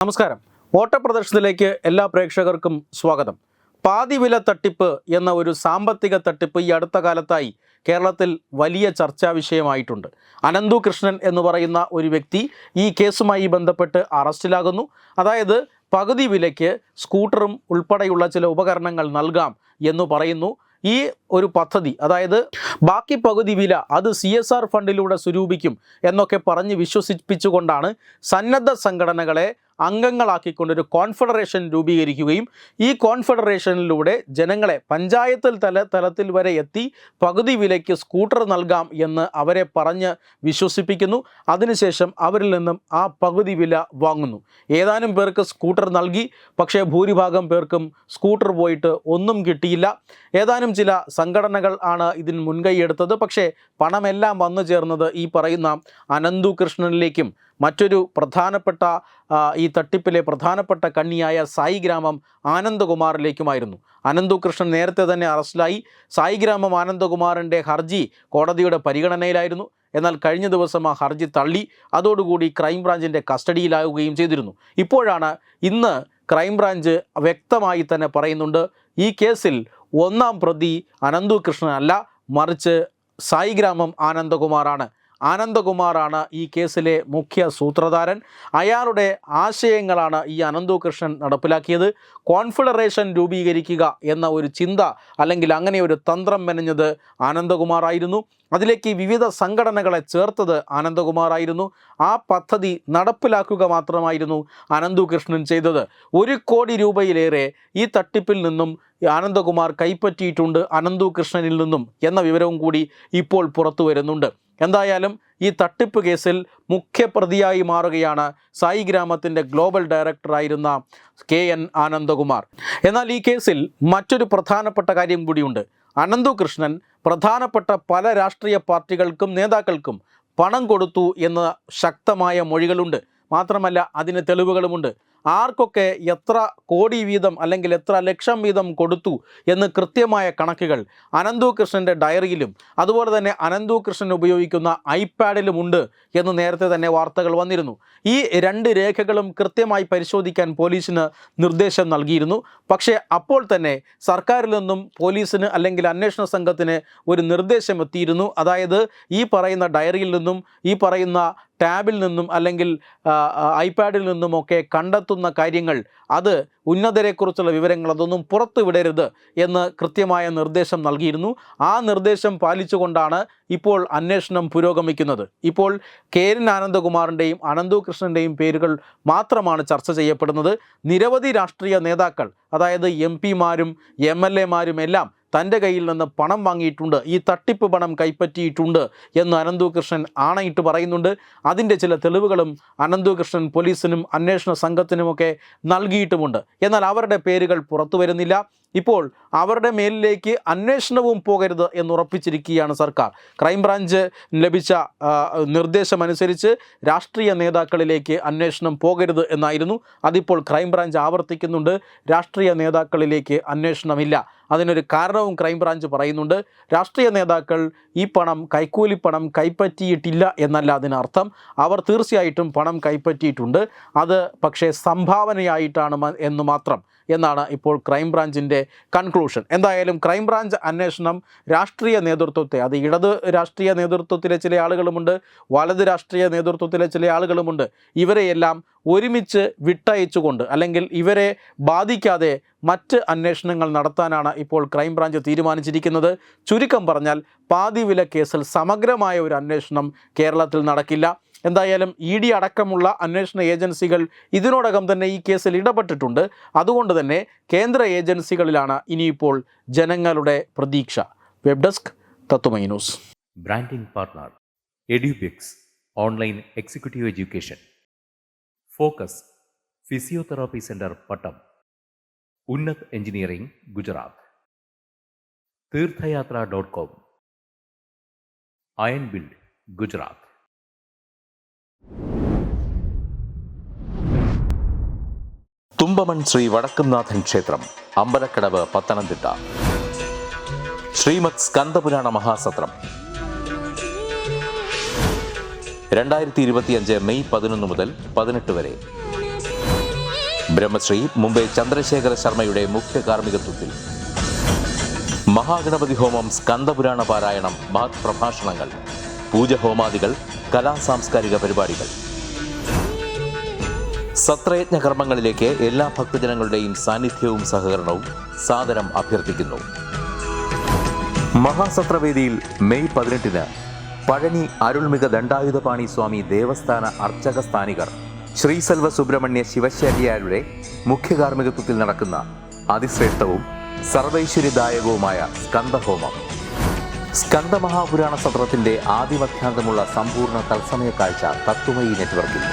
നമസ്കാരം. ഓട്ടപ്രദർശനത്തിലേക്ക് എല്ലാ പ്രേക്ഷകർക്കും സ്വാഗതം. പാതിവില തട്ടിപ്പ് എന്ന ഒരു സാമ്പത്തിക തട്ടിപ്പ് ഈ അടുത്ത കാലത്തായി കേരളത്തിൽ വലിയ ചർച്ചാ വിഷയമായിട്ടുണ്ട്. അനന്തു കൃഷ്ണൻ എന്ന് പറയുന്ന ഒരു വ്യക്തി ഈ കേസുമായി ബന്ധപ്പെട്ട് അറസ്റ്റിലാകുന്നു. അതായത് പകുതി വിലയ്ക്ക് സ്കൂട്ടറും ഉൾപ്പെടെയുള്ള ചില ഉപകരണങ്ങൾ നൽകാം എന്ന് പറയുന്നു. ഈ ഒരു പദ്ധതി, അതായത് ബാക്കി പകുതി വില അത് CSR ഫണ്ടിലൂടെ സ്വരൂപിക്കും എന്നൊക്കെ പറഞ്ഞ് വിശ്വസിപ്പിച്ചുകൊണ്ടാണ് സന്നദ്ധ സംഘടനകളെ അംഗങ്ങളാക്കിക്കൊണ്ടൊരു കോൺഫെഡറേഷൻ രൂപീകരിക്കുകയും ഈ കോൺഫെഡറേഷനിലൂടെ ജനങ്ങളെ പഞ്ചായത്ത് തലത്തിൽ വരെ എത്തി പകുതി വിലയ്ക്ക് സ്കൂട്ടർ നൽകാം എന്ന് അവരെ പറഞ്ഞ് വിശ്വസിപ്പിക്കുന്നു. അതിനുശേഷം അവരിൽ നിന്നും ആ പകുതി വില വാങ്ങുന്നു. ഏതാനും പേർക്ക് സ്കൂട്ടർ നൽകി, പക്ഷേ ഭൂരിഭാഗം പേർക്കും സ്കൂട്ടർ പോയിട്ട് ഒന്നും കിട്ടിയില്ല. ഏതാനും ചില സംഘടനകൾ ആണ് ഇതിന് മുൻകൈയെടുത്തത്. പക്ഷേ പണമെല്ലാം വന്നു ചേർന്നത് ഈ പറയുന്ന അനന്തു കൃഷ്ണനിലേക്കും മറ്റൊരു പ്രധാനപ്പെട്ട ഈ തട്ടിപ്പിലെ പ്രധാനപ്പെട്ട കണ്ണിയായ സായിഗ്രാമം ആനന്ദകുമാറിലേക്കുമായിരുന്നു. അനന്തു കൃഷ്ണൻ നേരത്തെ തന്നെ അറസ്റ്റിലായി. സായിഗ്രാമം ആനന്ദകുമാറിൻ്റെ ഹർജി കോടതിയുടെ പരിഗണനയിലായിരുന്നു. എന്നാൽ കഴിഞ്ഞ ദിവസം ആ ഹർജി തള്ളി. അതോടുകൂടി ക്രൈംബ്രാഞ്ചിൻ്റെ കസ്റ്റഡിയിലാവുകയും ചെയ്തിരുന്നു. ഇപ്പോഴാണ് ഇന്ന് ക്രൈംബ്രാഞ്ച് വ്യക്തമായി തന്നെ പറയുന്നുണ്ട്, ഈ കേസിൽ ഒന്നാം പ്രതി അനന്തു കൃഷ്ണനല്ല, മറിച്ച് സായിഗ്രാമം ആനന്ദകുമാറാണ്. ആനന്ദകുമാറാണ് ഈ കേസിലെ മുഖ്യ സൂത്രധാരൻ. അയാളുടെ ആശയങ്ങളാണ് ഈ അനന്തു കൃഷ്ണൻ നടപ്പിലാക്കിയത്. കോൺഫെഡറേഷൻ രൂപീകരിക്കുക എന്ന ഒരു ചിന്ത, അല്ലെങ്കിൽ അങ്ങനെ ഒരു തന്ത്രം മെനഞ്ഞത് ആനന്ദകുമാറായിരുന്നു. അതിലേക്ക് വിവിധ സംഘടനകളെ ചേർത്തത് ആനന്ദകുമാറായിരുന്നു. ആ പദ്ധതി നടപ്പിലാക്കുക മാത്രമായിരുന്നു അനന്തു കൃഷ്ണൻ ചെയ്തത്. 1 കോടി രൂപയിലേറെ ഈ തട്ടിപ്പിൽ നിന്നും ആനന്ദകുമാർ കൈപ്പറ്റിയിട്ടുണ്ട് അനന്തു കൃഷ്ണനിൽ നിന്നും എന്ന വിവരവും കൂടി ഇപ്പോൾ പുറത്തു വരുന്നുണ്ട്. എന്തായാലും ഈ തട്ടിപ്പ് കേസിൽ മുഖ്യപ്രതിയായി മാറുകയാണ് സായിഗ്രാമത്തിൻ്റെ ഗ്ലോബൽ ഡയറക്ടറായിരുന്ന KN ആനന്ദകുമാർ. എന്നാൽ ഈ കേസിൽ മറ്റൊരു പ്രധാനപ്പെട്ട കാര്യം കൂടിയുണ്ട്. അനന്തു കൃഷ്ണൻ പ്രധാനപ്പെട്ട പല രാഷ്ട്രീയ പാർട്ടികൾക്കും നേതാക്കൾക്കും പണം കൊടുത്തു എന്ന ശക്തമായ മൊഴികളുണ്ട്. മാത്രമല്ല അതിന് തെളിവുകളുമുണ്ട്. ആർക്കൊക്കെ എത്ര കോടി വീതം അല്ലെങ്കിൽ എത്ര ലക്ഷം വീതം കൊടുത്തു എന്ന് കൃത്യമായ കണക്കുകൾ അനന്തു കൃഷ്ണൻ്റെ ഡയറിയിലും അതുപോലെ തന്നെ അനന്തു കൃഷ്ണൻ ഉപയോഗിക്കുന്ന iPadലുമുണ്ട് എന്ന് നേരത്തെ തന്നെ വാർത്തകൾ വന്നിരുന്നു. ഈ 2 രേഖകളും കൃത്യമായി പരിശോധിക്കാൻ പോലീസിന് നിർദ്ദേശം നൽകിയിരുന്നു. പക്ഷേ അപ്പോൾ തന്നെ സർക്കാരിൽ നിന്നും പോലീസിന് അല്ലെങ്കിൽ അന്വേഷണ സംഘത്തിന് ഒരു നിർദ്ദേശം എത്തിയിരുന്നു. അതായത് ഈ പറയുന്ന ഡയറിയിൽ നിന്നും ഈ പറയുന്ന ടാബിൽ നിന്നും അല്ലെങ്കിൽ iPadൽ നിന്നുമൊക്കെ കണ്ടെത്തുന്ന കാര്യങ്ങൾ, അത് ഉന്നതരെക്കുറിച്ചുള്ള വിവരങ്ങൾ അതൊന്നും പുറത്തു വിടരുത് എന്ന് കൃത്യമായ നിർദ്ദേശം നൽകിയിരുന്നു. ആ നിർദ്ദേശം പാലിച്ചുകൊണ്ടാണ് ഇപ്പോൾ അന്വേഷണം പുരോഗമിക്കുന്നത്. ഇപ്പോൾ KN ആനന്ദകുമാറിൻ്റെയും അനന്തു കൃഷ്ണൻ്റെയും പേരുകൾ മാത്രമാണ് ചർച്ച ചെയ്യപ്പെടുന്നത്. നിരവധി രാഷ്ട്രീയ നേതാക്കൾ, അതായത് MP-മാരും MLA-മാരും എല്ലാം തൻ്റെ കയ്യിൽ നിന്ന് പണം വാങ്ങിയിട്ടുണ്ട്, ഈ തട്ടിപ്പ് പണം കൈപ്പറ്റിയിട്ടുണ്ട് എന്ന് അനന്തു കൃഷ്ണൻ ആണയിട്ട് പറയുന്നുണ്ട്. അതിൻ്റെ ചില തെളിവുകളും അനന്തു കൃഷ്ണൻ പോലീസിനും അന്വേഷണ സംഘത്തിനുമൊക്കെ നൽകിയിട്ടുമുണ്ട്. എന്നാൽ അവരുടെ പേരുകൾ പുറത്തു വരുന്നില്ല. ഇപ്പോൾ അവരുടെ മേലിലേക്ക് അന്വേഷണവും പോകരുത് എന്നുറപ്പിച്ചിരിക്കുകയാണ് സർക്കാർ. ക്രൈംബ്രാഞ്ച് ലഭിച്ച നിർദ്ദേശമനുസരിച്ച് രാഷ്ട്രീയ നേതാക്കളിലേക്ക് അന്വേഷണം പോകരുത് എന്നായിരുന്നു. അതിപ്പോൾ ക്രൈംബ്രാഞ്ച് ആവർത്തിക്കുന്നുണ്ട്, രാഷ്ട്രീയ നേതാക്കളിലേക്ക് അന്വേഷണമില്ല. അതിനൊരു കാരണവും ക്രൈംബ്രാഞ്ച് പറയുന്നുണ്ട്. രാഷ്ട്രീയ നേതാക്കൾ ഈ പണം, കൈക്കൂലിപ്പണം കൈപ്പറ്റിയിട്ടില്ല എന്നല്ല അതിനർത്ഥം. അവർ തീർച്ചയായിട്ടും പണം കൈപ്പറ്റിയിട്ടുണ്ട്, അത് പക്ഷേ സംഭാവനയായിട്ടാണ് എന്ന് മാത്രം എന്നാണ് ഇപ്പോൾ ക്രൈംബ്രാഞ്ചിൻ്റെ കൺക്ലൂഷൻ. എന്തായാലും ക്രൈംബ്രാഞ്ച് അന്വേഷണം രാഷ്ട്രീയ നേതൃത്വത്തെ, അത് ഇടത് രാഷ്ട്രീയ നേതൃത്വത്തിലെ ചില ആളുകളുമുണ്ട്, വലത് രാഷ്ട്രീയ നേതൃത്വത്തിലെ ചില ആളുകളുമുണ്ട്, ഇവരെയെല്ലാം ഒരുമിച്ച് വിട്ടയച്ചുകൊണ്ട് അല്ലെങ്കിൽ ഇവരെ ബാധിക്കാതെ മറ്റ് അന്വേഷണങ്ങൾ നടത്താനാണ് ഇപ്പോൾ ക്രൈംബ്രാഞ്ച് തീരുമാനിച്ചിരിക്കുന്നത്. ചുരുക്കം പറഞ്ഞാൽ പാതിവില കേസിൽ സമഗ്രമായ ഒരു അന്വേഷണം കേരളത്തിൽ നടക്കില്ല. എന്തായാലും ED അടക്കമുള്ള അന്വേഷണ ഏജൻസികൾ ഇതിനോടകം തന്നെ ഈ കേസിൽ ഇടപെട്ടിട്ടുണ്ട്. അതുകൊണ്ട് തന്നെ കേന്ദ്ര ഏജൻസികളിലാണ് ഇനിയിപ്പോൾ ജനങ്ങളുടെ പ്രതീക്ഷ. വെബ് ഡെസ്ക് തത്തുമൈ news. Branding partner Edubix online executive education. Focus physiotherapy centre Pattom. Unnat engineering Gujarat. തീർത്ഥയാത്ര.com. Iron build Gujarat. തുമ്പമൺ ശ്രീ വടക്കുംനാഥൻ ക്ഷേത്രം, അമ്പലക്കടവ്, പത്തനംതിട്ട. ശ്രീമദ് സ്കന്ദപുരാണ മഹാസത്രം 2025 മെയ് 11 മുതൽ 18 വരെ. ബ്രഹ്മശ്രീ മുംബൈ ചന്ദ്രശേഖര ശർമ്മയുടെ മുഖ്യ കാർമ്മികത്വത്തിൽ മഹാഗണപതി ഹോമം, സ്കന്ദപുരാണ പാരായണം, മഹത് പ്രഭാഷണങ്ങൾ, പൂജഹോമാദികൾ, കലാസാംസ്കാരിക പരിപാടികൾ. സത്രയജ്ഞ കർമ്മങ്ങളിലേക്ക് എല്ലാ ഭക്തജനങ്ങളുടെയും സാന്നിധ്യവും സഹകരണവും സാദരം അഭ്യർത്ഥിക്കുന്നു. മഹാസത്രവേദിയിൽ മെയ് 18 പഴനി അരുൾമിക ദണ്ഡായുധപാണി സ്വാമി ദേവസ്ഥാന അർച്ചക സ്ഥാനികർ ശ്രീസെൽവ സുബ്രഹ്മണ്യ ശിവശാരിയാരുടെ മുഖ്യ കാർമ്മികത്വത്തിൽ നടക്കുന്ന അതിശ്രേഷ്ഠവും സർവൈശ്വര്യദായകവുമായ സ്കന്ദഹോമം. സ്കന്ദമഹാപുരാണ സത്രത്തിന്റെ ആദിമധ്യാന്തമുള്ള സമ്പൂർണ്ണ തത്സമയ കാഴ്ച തത്വമയി നെറ്റ്വർക്കിൽ.